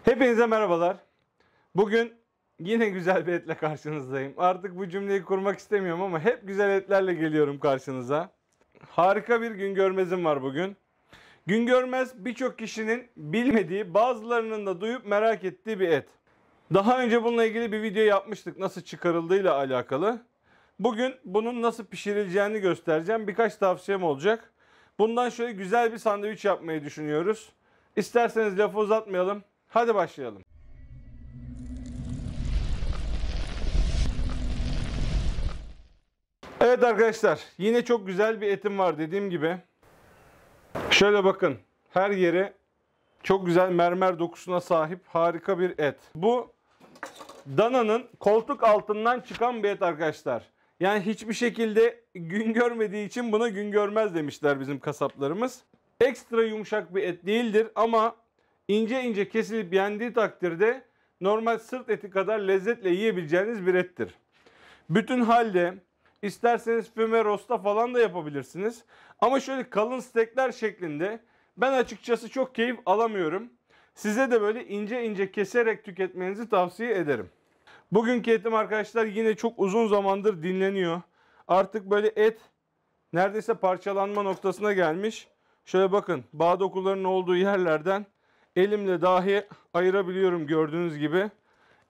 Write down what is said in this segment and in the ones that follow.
Hepinize merhabalar. Bugün yine güzel bir etle karşınızdayım. Artık bu cümleyi kurmak istemiyorum ama hep güzel etlerle geliyorum karşınıza. Harika bir Güngörmez'im var bugün. Güngörmez birçok kişinin bilmediği, bazılarının da duyup merak ettiği bir et. Daha önce bununla ilgili bir video yapmıştık, nasıl çıkarıldığıyla alakalı. Bugün bunun nasıl pişirileceğini göstereceğim. Birkaç tavsiyem olacak. Bundan şöyle güzel bir sandviç yapmayı düşünüyoruz. İsterseniz lafı uzatmayalım. Hadi başlayalım. Evet arkadaşlar, yine çok güzel bir etim var dediğim gibi. Şöyle bakın, her yeri çok güzel mermer dokusuna sahip harika bir et. Bu dananın koltuk altından çıkan bir et arkadaşlar. Yani hiçbir şekilde gün görmediği için buna gün görmez demişler bizim kasaplarımız. Ekstra yumuşak bir et değildir ama ince ince kesilip yendiği takdirde normal sırt eti kadar lezzetle yiyebileceğiniz bir ettir. Bütün halde isterseniz füme rosta falan da yapabilirsiniz. Ama şöyle kalın steakler şeklinde ben açıkçası çok keyif alamıyorum. Size de böyle ince ince keserek tüketmenizi tavsiye ederim. Bugünkü etim arkadaşlar yine çok uzun zamandır dinleniyor. Artık böyle et neredeyse parçalanma noktasına gelmiş. Şöyle bakın, bağ dokularının olduğu yerlerden elimle dahi ayırabiliyorum gördüğünüz gibi.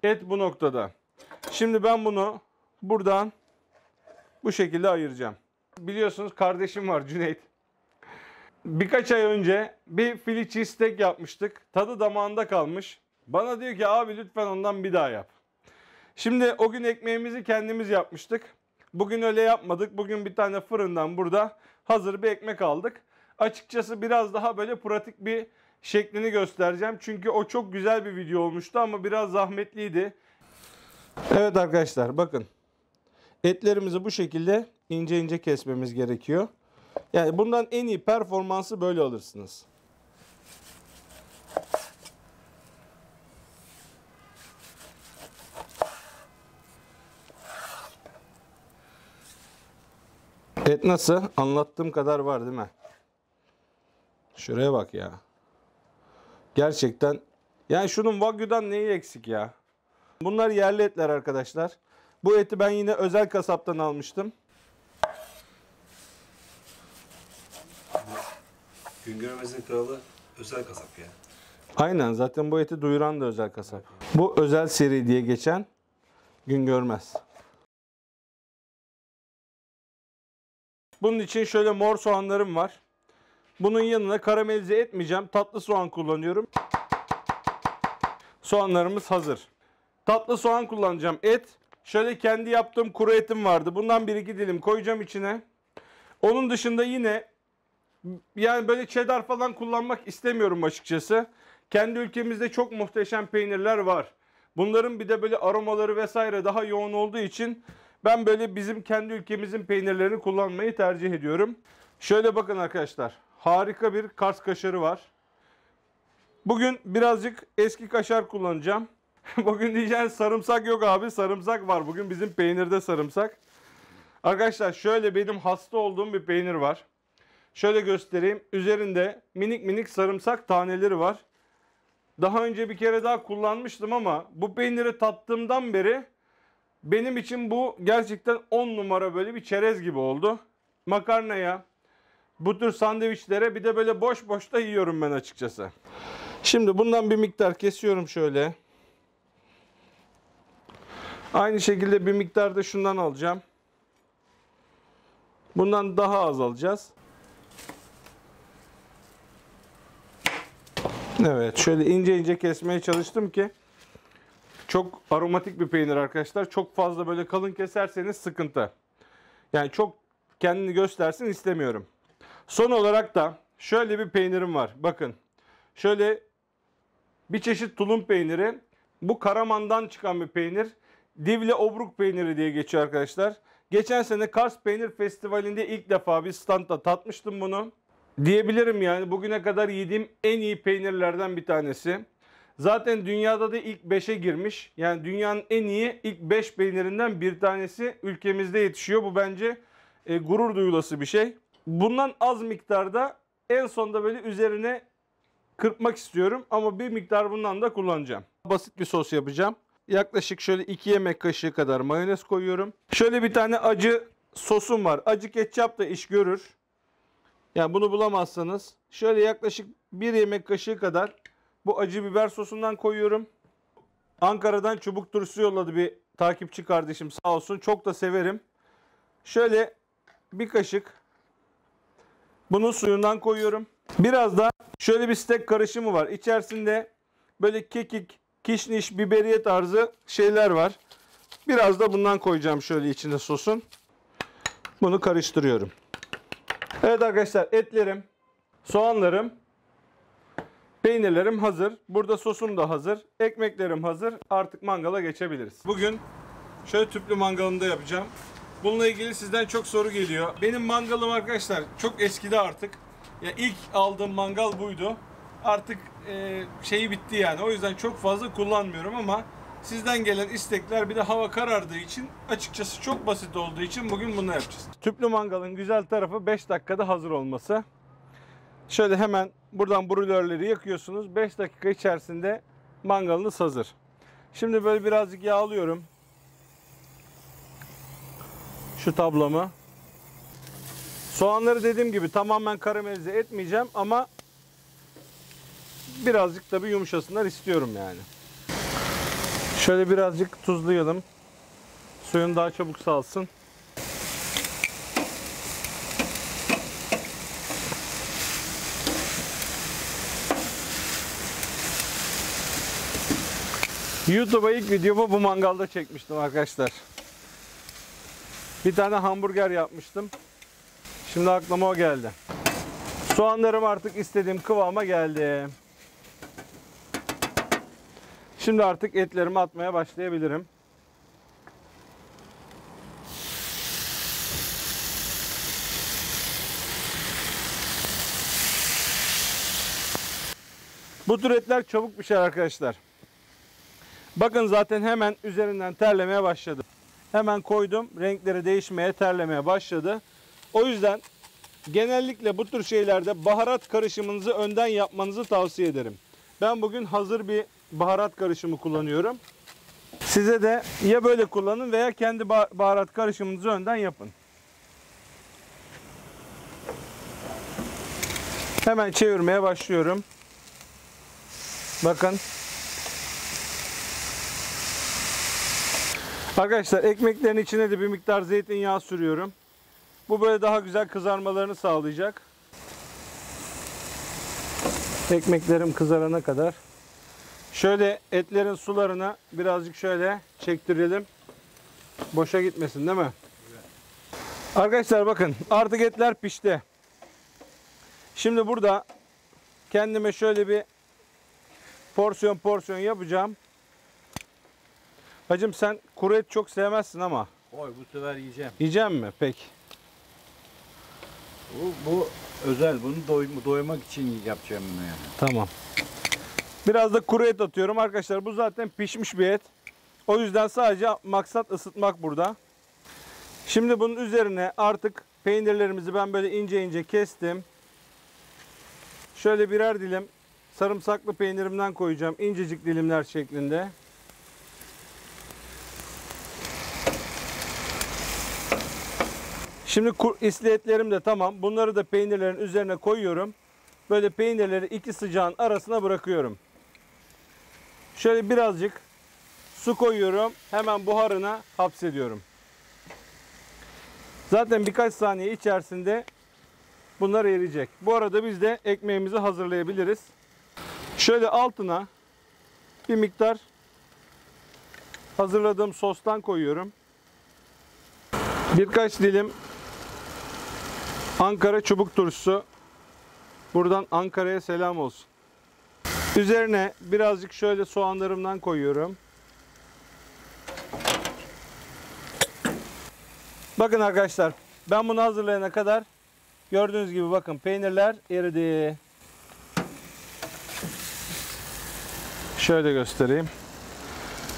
Et bu noktada. Şimdi ben bunu buradan bu şekilde ayıracağım. Biliyorsunuz kardeşim var, Cüneyt. Birkaç ay önce bir Philly cheesesteak yapmıştık. Tadı damağında kalmış. Bana diyor ki abi lütfen ondan bir daha yap. Şimdi o gün ekmeğimizi kendimiz yapmıştık. Bugün öyle yapmadık. Bugün bir tane fırından burada hazır bir ekmek aldık. Açıkçası biraz daha böyle pratik bir şeklini göstereceğim. Çünkü o çok güzel bir video olmuştu ama biraz zahmetliydi. Evet arkadaşlar bakın. Etlerimizi bu şekilde ince ince kesmemiz gerekiyor. Yani bundan en iyi performansı böyle alırsınız. Et nasıl? Anlattığım kadar var değil mi? Şuraya bak ya. Gerçekten. Yani şunun Wagyu'dan neyi eksik ya? Bunlar yerli etler arkadaşlar. Bu eti ben yine özel kasaptan almıştım. Güngörmez'in kralı özel kasap ya. Aynen, zaten bu eti duyuran da özel kasap. Bu özel seri diye geçen Güngörmez. Bunun için şöyle mor soğanlarım var. Bunun yanına karamelize etmeyeceğim. Tatlı soğan kullanıyorum. Soğanlarımız hazır. Tatlı soğan kullanacağım. Et. Şöyle kendi yaptığım kuru etim vardı. Bundan 1-2 dilim koyacağım içine. Onun dışında yine yani böyle cheddar falan kullanmak istemiyorum açıkçası. Kendi ülkemizde çok muhteşem peynirler var. Bunların bir de böyle aromaları vesaire daha yoğun olduğu için ben böyle bizim kendi ülkemizin peynirlerini kullanmayı tercih ediyorum. Şöyle bakın arkadaşlar. Harika bir Kars kaşarı var. Bugün birazcık eski kaşar kullanacağım. Bugün diyeceğiniz sarımsak yok abi. Sarımsak var. Bugün bizim peynirde sarımsak. Arkadaşlar şöyle benim hasta olduğum bir peynir var. Şöyle göstereyim. Üzerinde minik minik sarımsak taneleri var. Daha önce bir kere daha kullanmıştım ama bu peyniri tattığımdan beri benim için bu gerçekten 10 numara böyle bir çerez gibi oldu. Makarnaya, bu tür sandviçlere bir de böyle boş boş da yiyorum ben açıkçası. Şimdi bundan bir miktar kesiyorum şöyle. Aynı şekilde bir miktar da şundan alacağım. Bundan daha az alacağız. Evet, şöyle ince ince kesmeye çalıştım ki çok aromatik bir peynir arkadaşlar. Çok fazla böyle kalın keserseniz sıkıntı. Yani çok kendini göstersin istemiyorum. Son olarak da şöyle bir peynirim var. Bakın. Şöyle bir çeşit tulum peyniri. Bu Karaman'dan çıkan bir peynir. Divle Obruk peyniri diye geçiyor arkadaşlar. Geçen sene Kars Peynir Festivali'nde ilk defa bir standta tatmıştım bunu. Diyebilirim yani bugüne kadar yediğim en iyi peynirlerden bir tanesi. Zaten dünyada da ilk 5'e girmiş. Yani dünyanın en iyi ilk 5 peynirinden bir tanesi ülkemizde yetişiyor. Bu bence gurur duyulası bir şey. Bundan az miktarda en sonda böyle üzerine kırpmak istiyorum ama bir miktar bundan da kullanacağım. Basit bir sos yapacağım. Yaklaşık şöyle 2 yemek kaşığı kadar mayonez koyuyorum. Şöyle bir tane acı sosum var. Acı ketçap da iş görür. Yani bunu bulamazsanız şöyle yaklaşık 1 yemek kaşığı kadar bu acı biber sosundan koyuyorum. Ankara'dan çubuk turşusu yolladı bir takipçi kardeşim, sağ olsun. Çok da severim. Şöyle bir kaşık bunun suyundan koyuyorum. Biraz da şöyle bir steak karışımı var. İçerisinde böyle kekik, kişniş, biberiye tarzı şeyler var. Biraz da bundan koyacağım şöyle içinde sosun. Bunu karıştırıyorum. Evet arkadaşlar, etlerim, soğanlarım, peynirlerim hazır. Burada sosum da hazır. Ekmeklerim hazır. Artık mangala geçebiliriz. Bugün şöyle tüplü mangalımda yapacağım. Bununla ilgili sizden çok soru geliyor. Benim mangalım arkadaşlar çok eskidi artık. Ya ilk aldığım mangal buydu. Artık şeyi bitti yani. O yüzden çok fazla kullanmıyorum ama sizden gelen istekler, bir de hava karardığı için, açıkçası çok basit olduğu için bugün bunu yapacağız. Tüplü mangalın güzel tarafı 5 dakikada hazır olması. Şöyle hemen buradan brûlörleri yakıyorsunuz. 5 dakika içerisinde mangalınız hazır. Şimdi böyle birazcık yağlıyorum şu tablamı. Soğanları dediğim gibi tamamen karamelize etmeyeceğim ama birazcık tabii yumuşasınlar istiyorum yani. Şöyle birazcık tuzlayalım. Suyun daha çabuk salsın. YouTube'a ilk videomu bu mangalda çekmiştim arkadaşlar. Bir tane hamburger yapmıştım. Şimdi aklıma o geldi. Soğanlarım artık istediğim kıvama geldi. Şimdi artık etlerimi atmaya başlayabilirim. Bu tür etler çabuk pişer arkadaşlar. Bakın zaten hemen üzerinden terlemeye başladı. Hemen koydum. Renkleri değişmeye, terlemeye başladı. O yüzden genellikle bu tür şeylerde baharat karışımınızı önden yapmanızı tavsiye ederim. Ben bugün hazır bir baharat karışımı kullanıyorum. Size de ya böyle kullanın veya kendi baharat karışımınızı önden yapın. Hemen çevirmeye başlıyorum. Bakın. Arkadaşlar, ekmeklerin içine de bir miktar zeytinyağı sürüyorum. Bu böyle daha güzel kızarmalarını sağlayacak. Ekmeklerim kızarana kadar. Şöyle etlerin sularını birazcık şöyle çektirelim. Boşa gitmesin değil mi? Evet. Arkadaşlar bakın, artık etler pişti. Şimdi burada kendime şöyle bir porsiyon yapacağım. Hacım, sen kuru et çok sevmezsin ama. Oy, bu sefer yiyeceğim. Yiyeceğim mi? Peki. Bu özel. Bunu doymak için yapacağım bunu yani. Tamam. Biraz da kuru et atıyorum arkadaşlar. Bu zaten pişmiş bir et. O yüzden sadece maksat ısıtmak burada. Şimdi bunun üzerine artık peynirlerimizi ben böyle ince ince kestim. Şöyle birer dilim sarımsaklı peynirimden koyacağım. İncecik dilimler şeklinde. Şimdi isli etlerim de tamam. Bunları da peynirlerin üzerine koyuyorum. Böyle peynirleri iki sıcağın arasına bırakıyorum. Şöyle birazcık su koyuyorum. Hemen buharına hapsediyorum. Zaten birkaç saniye içerisinde bunlar eriyecek. Bu arada biz de ekmeğimizi hazırlayabiliriz. Şöyle altına bir miktar hazırladığım sostan koyuyorum. Birkaç dilim Ankara çubuk turşusu. Buradan Ankara'ya selam olsun. Üzerine birazcık şöyle soğanlarımdan koyuyorum. Bakın arkadaşlar, ben bunu hazırlayana kadar gördüğünüz gibi bakın peynirler eridi. Şöyle göstereyim.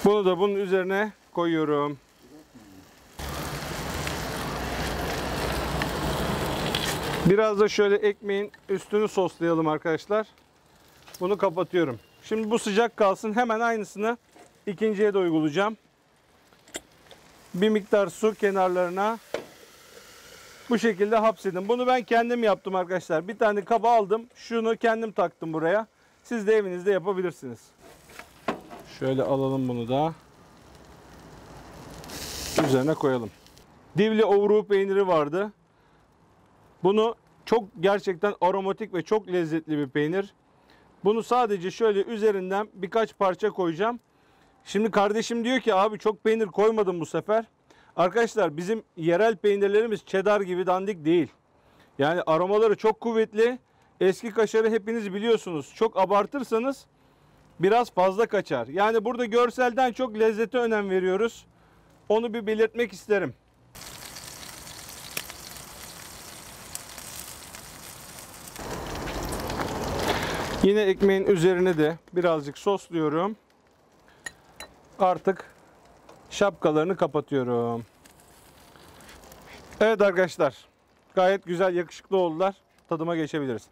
Bunu da bunun üzerine koyuyorum. Biraz da şöyle ekmeğin üstünü soslayalım arkadaşlar. Bunu kapatıyorum. Şimdi bu sıcak kalsın. Hemen aynısını ikinciye de uygulayacağım. Bir miktar su kenarlarına bu şekilde hapsedin. Bunu ben kendim yaptım arkadaşlar. Bir tane kaba aldım. Şunu kendim taktım buraya. Siz de evinizde yapabilirsiniz. Şöyle alalım bunu da. Üzerine koyalım. Divli ovruğu peyniri vardı. Bunu çok gerçekten aromatik ve çok lezzetli bir peynir. Bunu sadece şöyle üzerinden birkaç parça koyacağım. Şimdi kardeşim diyor ki abi çok peynir koymadım bu sefer. Arkadaşlar bizim yerel peynirlerimiz cheddar gibi dandik değil. Yani aromaları çok kuvvetli. Eski kaşarı hepiniz biliyorsunuz. Çok abartırsanız biraz fazla kaçar. Yani burada görselden çok lezzete önem veriyoruz. Onu bir belirtmek isterim. Yine ekmeğin üzerine de birazcık sosluyorum. Artık şapkalarını kapatıyorum. Evet arkadaşlar. Gayet güzel, yakışıklı oldular. Tadıma geçebiliriz.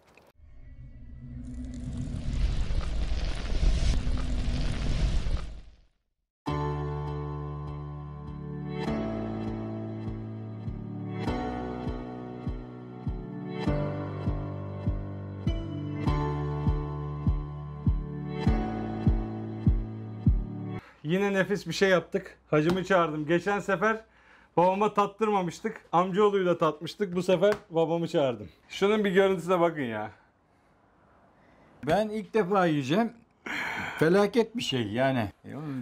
Yine nefis bir şey yaptık. Hacımı çağırdım. Geçen sefer babama tattırmamıştık. Amcaoğluyla tatmıştık. Bu sefer babamı çağırdım. Şunun bir görüntüsüne bakın ya. Ben ilk defa yiyeceğim. Felaket bir şey yani.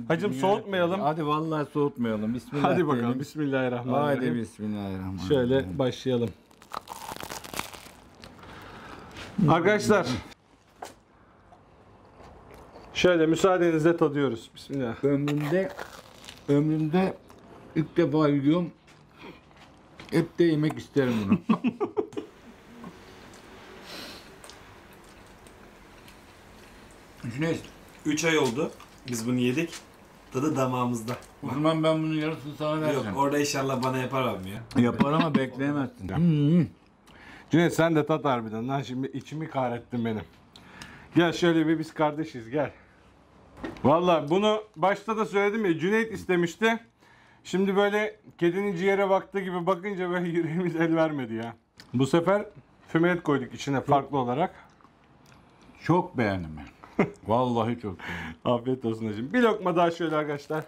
Hacım soğutmayalım. Hadi vallahi soğutmayalım. Bismillah. Hadi bakalım. diyelim. Bismillahirrahmanirrahim. Hadi bismillahirrahmanirrahim. Şöyle başlayalım. Arkadaşlar. Şöyle müsaadenizle tadıyoruz. Bismillah. Ömrümde ilk defa yiyorum. Hep de yemek isterim bunu. Cüneyt, 3 ay oldu. Biz bunu yedik. Tadı damağımızda. o zaman ben bunun yarısını sana Yok vereceğim. orada inşallah bana yapar abim ya. Yapar ama bekleyemezsin. Cüneyt sen de tat harbiden. Lan şimdi içimi kahrettin benim. Gel şöyle bir biz kardeşiz gel. Vallahi bunu başta da söyledim ya Cüneyt istemişti. Şimdi böyle kedinin ciğere baktığı gibi bakınca böyle yüreğimiz el vermedi ya. Bu sefer füme et koyduk içine farklı olarak. Çok beğendim ben. Vallahi çok beğendim. Afiyet olsun hacım. Bir lokma daha şöyle arkadaşlar.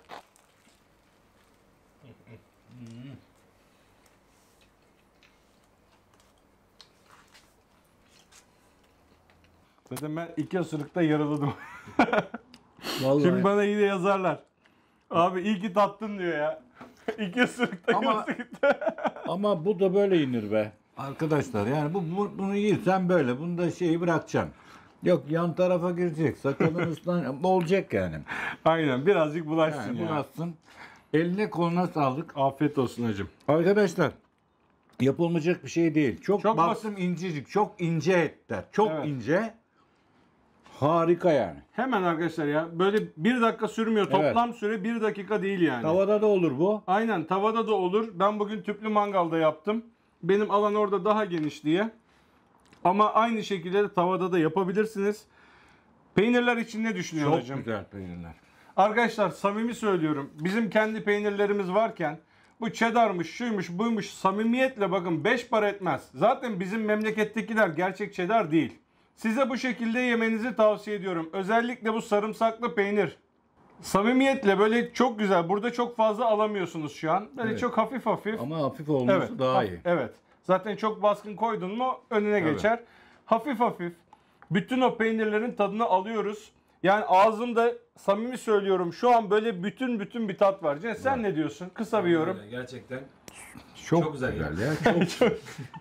Zaten ben 2 ısırıkta yaraladım. Vallahi. Şimdi bana yine yazarlar. Abi iyi ki tattın diyor ya. 2 ısırıkta Ama- yarısı gitti. Ama bu da böyle yenir be. Arkadaşlar yani bunu yersen böyle. Bunu da şeyi bırakacaksın. Yok yan tarafa girecek. Sakalın ıslan olacak yani. Aynen birazcık bulaşsın Yani ya. bulaşsın. Eline koluna sağlık. Afiyet olsun hacım. Arkadaşlar yapılmayacak bir şey değil. Çok Çok baktım incecik. Çok ince etler. Çok Evet. ince. Harika yani. Hemen arkadaşlar ya. Böyle 1 dakika sürmüyor. Evet. Toplam süre 1 dakika değil yani. Tavada da olur bu. Aynen tavada da olur. Ben bugün tüplü mangalda yaptım. Benim alan orada daha geniş diye. Ama aynı şekilde de tavada da yapabilirsiniz. Peynirler için ne düşünüyor Çok hocam? güzel peynirler. Arkadaşlar samimi söylüyorum. Bizim kendi peynirlerimiz varken bu cheddar'mış, şuymuş, buymuş samimiyetle bakın 5 para etmez. Zaten bizim memlekettekiler gerçek cheddar değil. Size bu şekilde yemenizi tavsiye ediyorum. Özellikle bu sarımsaklı peynir. Samimiyetle böyle çok güzel. Burada çok fazla alamıyorsunuz şu an. Böyle Evet. çok hafif hafif. Ama hafif olması daha iyi. Evet. Zaten çok baskın koydun mu önüne Evet. geçer. Hafif hafif. Bütün o peynirlerin tadını alıyoruz. Yani ağzımda samimi söylüyorum şu an böyle bütün bir tat var. Cennet sen ne diyorsun? Kısa bir yorum. Gerçekten. Çok, Çok güzel güzel ya. Çok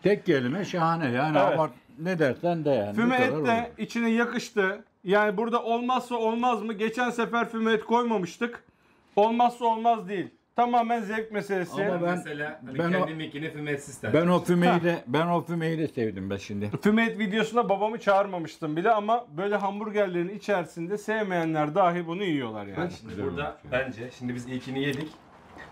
tek kelime şahane yani Evet. ama ne dersen de yani. Füme bu et kadar de olur. içine yakıştı. Yani burada olmazsa olmaz mı? Geçen sefer füme et koymamıştık. Olmazsa olmaz değil. Tamamen zevk meselesi. Ama ben- Mesela hani ben o- kendiminkini fümetsiz Ben o fümeyi de sevdim ben şimdi. Füme et videosuna babamı çağırmamıştım bile ama böyle hamburgerlerin içerisinde sevmeyenler dahi bunu yiyorlar yani. Şimdi burada bence şimdi biz ilkini yedik.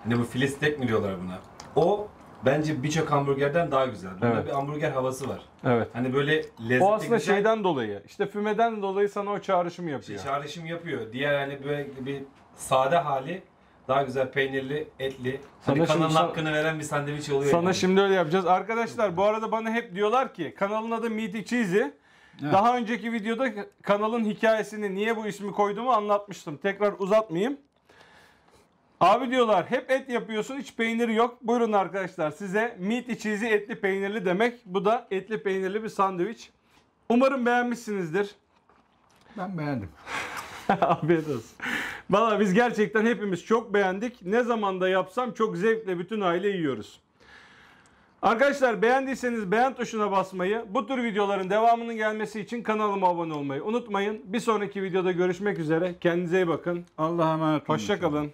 Hani bu filistek mi diyorlar buna? O bence birçok hamburgerden daha güzel. Bunda Evet. bir hamburger havası var. Evet. Hani böyle lezzetli O aslında güzel şeyden dolayı. İşte fümeden dolayı sana o çağrışımı yapıyor. çağrışım yapıyor. Diğer hani böyle bir sade hali daha güzel peynirli, etli. Hani Sana kanalın şimdi- hakkını veren bir sandviç oluyor. Sana yani. şimdi öyle yapacağız. Arkadaşlar bu arada bana hep diyorlar ki kanalın adı Meaty Cheesy. Daha önceki videoda kanalın hikayesini niye bu ismi koyduğumu anlatmıştım. Tekrar uzatmayayım. Abi diyorlar hep et yapıyorsun hiç peyniri yok. Buyurun arkadaşlar size Meaty Cheesy etli peynirli demek. Bu da etli peynirli bir sandviç. Umarım beğenmişsinizdir. Ben beğendim. Afiyet olsun. Valla biz gerçekten hepimiz çok beğendik. Ne zaman da yapsam çok zevkle bütün aile yiyoruz. Arkadaşlar beğendiyseniz beğen tuşuna basmayı, bu tür videoların devamının gelmesi için kanalıma abone olmayı unutmayın. Bir sonraki videoda görüşmek üzere. Kendinize iyi bakın. Allah'a emanet olun. Hoşça kalın.